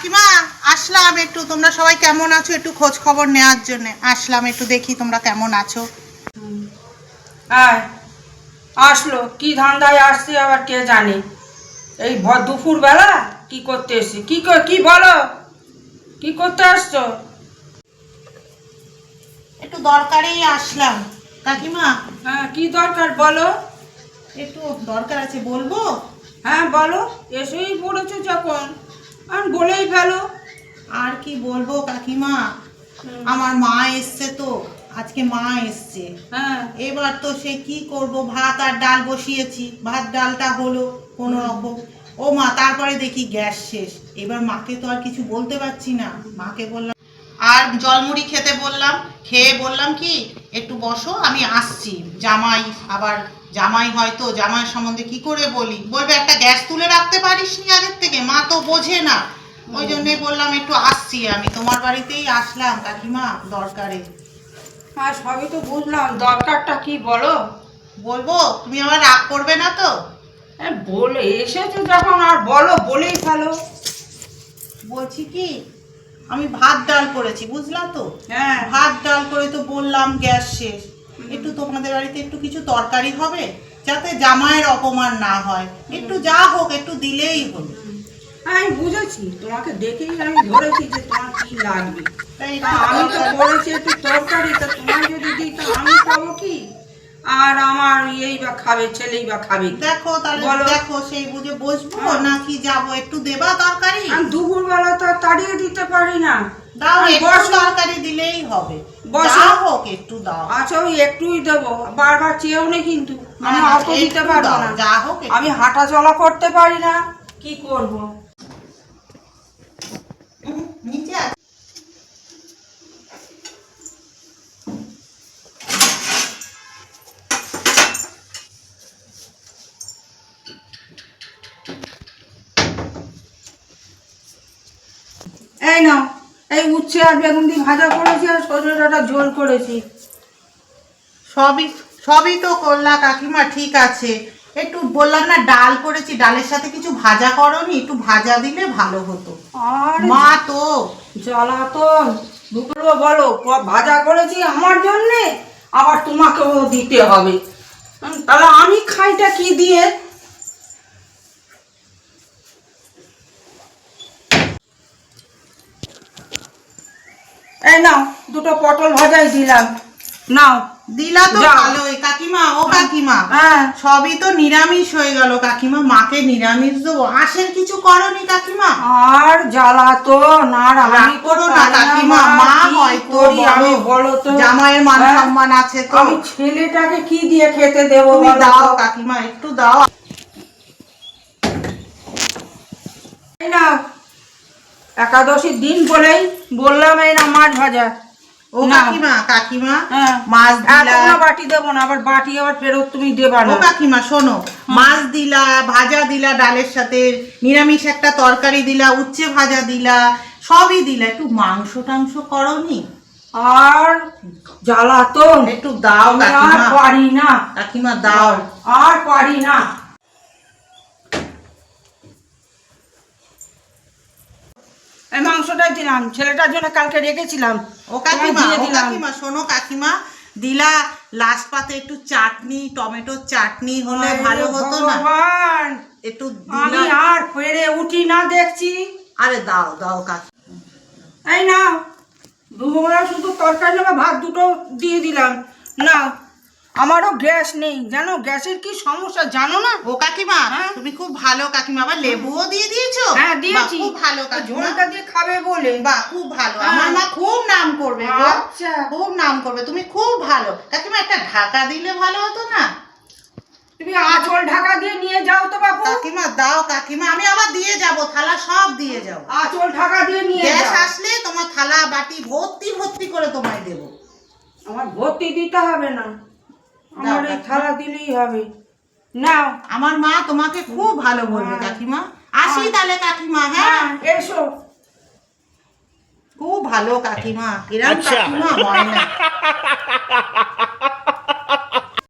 কাকিমা আসলাম একটু, তোমরা সবাই কেমন আছো একটু খোঁজ খবর নেওয়ার জন্য আসলাম, একটু দেখি তোমরা কেমন আছো। হ্যাঁ, আসলো কি ধান্দায় আসছে আবার কে জানে। এই দুপুর বেলা কি করতে এসছি? কি বলো, কি করতে আসছো? একটু দরকারেই আসলাম কাকিমা। হ্যাঁ, কি দরকার বলো? একটু দরকার আছে, বলবো? হ্যাঁ বলো, এসেই পড়েছো যখন আর বলেই ফেলো। আর কি বলবো কাকিমা, আমার মা এসছে তো, আজকে মা এসছে। হ্যাঁ, এবার তো সে কি করব, ভাত আর ডাল বসিয়েছি, ভাত ডালটা হলো কোনো রকম। ও মা, তারপরে দেখি গ্যাস শেষ। এবার মাকে তো আর কিছু বলতে পারছি না, মাকে বললাম আর জলমুড়ি খেতে বললাম, খেয়ে বললাম কি একটু বসো আমি আসছি। জামাই আবার, জামাই হয়তো জামাইয়ের সম্বন্ধে কি করে বলি, বলবে একটা গ্যাস তুলে রাখতে পারিস নি আগের থেকে, মা তো বোঝে না। ওই জন্যে বললাম একটু আসছি, আমি তোমার বাড়িতেই আসলাম কাকিমা দরকারে। হ্যাঁ সবই তো বুঝলাম, দরকারটা কি বলো? বলবো, তুমি আবার রাগ করবে না তো? হ্যাঁ বলে এসেছো যখন আর বলো, বলেই ফেলো। বলছি কি, আমি ভাত ডাল করেছি বুঝলা তো। হ্যাঁ, ভাত ডাল করে তো বললাম গ্যাস শেষ, একটু তোমাদের বাড়িতে একটু কিছু তরকারি হবে যাতে জামাইয়ের অপমান না হয়, একটু যা হোক একটু দিলেই হলো। আমি বুঝেছি, তোমাকে দেখেই আমি ধরেছি যে তোমার কি লাগবে। তাই তা একটু আমি তো তরকারি- করেছি একটু তরকারি, তা তোমার যদি দিই তা আমি খাবো কি? আর আমার এই বা খাবে, ছেলেই বা খাবে কি? দেখো তাহলে, বলো। দেখো সেই বুঝে বসবো হ্যাঁ। নাকি যাবো, একটু দেবা তরকারি? আমি দুপুরবেলা তো আর তাড়িয়ে দিতে পারি না। দাও, আমি একটু বসো। তরকারি দিলেই হবে, বসো। যা হোক একটু দাও। আচ্ছা ওই একটুই দেবো, বারবার চেয়েও নেই কিন্তু, আমি না, অত দিতে একটু পারবো দাও, না। যা হোক একটু আমি হাঁটা চলা করতে পারি না, কি করব? নিচে আছে। এই নাও, এই উচ্ছে আর বেগুন দিয়ে ভাজা করেছি আর সজনে ডাঁটা ঝোল করেছি। সবই সবই তো করলা কাকিমা, ঠিক আছে। একটু বললাম না ডাল করেছি, ডালের সাথে কিছু ভাজা করনি, একটু ভাজা দিলে ভালো হতো। আর মা তো জ্বালাতন, দুপুরে বলো ভাজা করেছি আমার জন্যে, আবার তোমাকেও দিতে হবে। তাহলে আমি খাইটা কি দিয়ে? এই নাও, দুটো পটল ভাজাই দিলাম, নাও। দিলা তো যাও। ভালোই কাকিমা। ও কাকিমা, হ্যাঁ, সবই তো নিরামিষ হয়ে গেল কাকিমা, মাকে নিরামিষ দেবো, আশের কিছু করনি কাকিমা? আর জ্বালাতন, আর রাগ আমি তো করো না পারি না, কাকিমা, মা, মা কি হয়তো করি আমি বলো, বলো তো? জামাইয়ের মান হ্যাঁ? সম্মান আছে তো। আমি ছেলেটাকে কি দিয়ে খেতে দেবো তুমি বলো দাও তো? কাকিমা, একটু দাও। এই নাও, একাদশীর দিন বলেই বললাম এই না মাছ ভাজা। ও নাও। কাকিমা, কাকিমা হ্যাঁ, মাছ দিলা। এতগুলো বাটি দেবো না, আবার বাটি আবার ফেরত তুমি দেবা ও না। কাকিমা শোনো, মাছ দিলা, ভাজা দিলা ডালের সাথে, নিরামিষ একটা তরকারি দিলা, উচ্ছে ভাজা দিলা, সবই দিলা, একটু মাংস টাংস করনি? আর জ্বালাতন, একটু দাও আমি আর কাকিমা, পারি না, কাকিমা দাও। আর পারি না। এই মাংসটাই দিলাম, ছেলেটার জন্য কালকে রেখেছিলাম, ও কাকিমা, দিয়ে ও দিলাম। কাকিমা শোনো কাকিমা, দিলা লাস্ট পাতে একটু চাটনি, টমেটোর চাটনি হলে আরে ভালো হতো না? ভগবান, একটু আমি দিলা। আর পেরে উঠি না দেখছি। আরে দাও দাও কাকি। এই না, দুপুরবেলা শুধু তরকারি আর ভাত দুটো দিয়ে দিলাম, না আমারও গ্যাস নেই, জানো গ্যাসের কি সমস্যা জানো না? ও কাকিমা, হ্যাঁ? তুমি খুব ভালো কাকিমা, আবার লেবুও দিয়ে দিয়েছো? হ্যাঁ বাহ, দিয়েছি, খুব ভালো কাকিমা। ঝোলটা দিয়ে খাবে বলে। বাহ, খুব ভালো, হ্যাঁ। আমার মা খুব নাম করবে গো। আচ্ছা, খুব নাম করবে, তুমি খুব ভালো কাকিমা, একটা ঢাকা দিলে ভালো হতো না? তুমি আঁচল ঢাকা দিয়ে নিয়ে যাও তো বাবু, কাকিমা দাও কাকিমা, আমি আবার দিয়ে যাব, থালা সব দিয়ে যাব। আঁচল ঢাকা দিয়ে নিয়ে গ্যাস যাও। আসলে তোমার থালা বাটি ভর্তি ভর্তি করে তোমায় দেবো। আমার ভর্তি দিতে হবে না, আমার এই কাকিমা। থালা দিলেই হবে, নাও। আমার মা তোমাকে খুব ভালো বলবে হ্যাঁ। কাকিমা। আসি হ্যাঁ। তাহলে কাকিমা, হ্যাঁ? হ্যাঁ এসো। খুব ভালো কাকিমা, এরকম কাকিমা হয় না।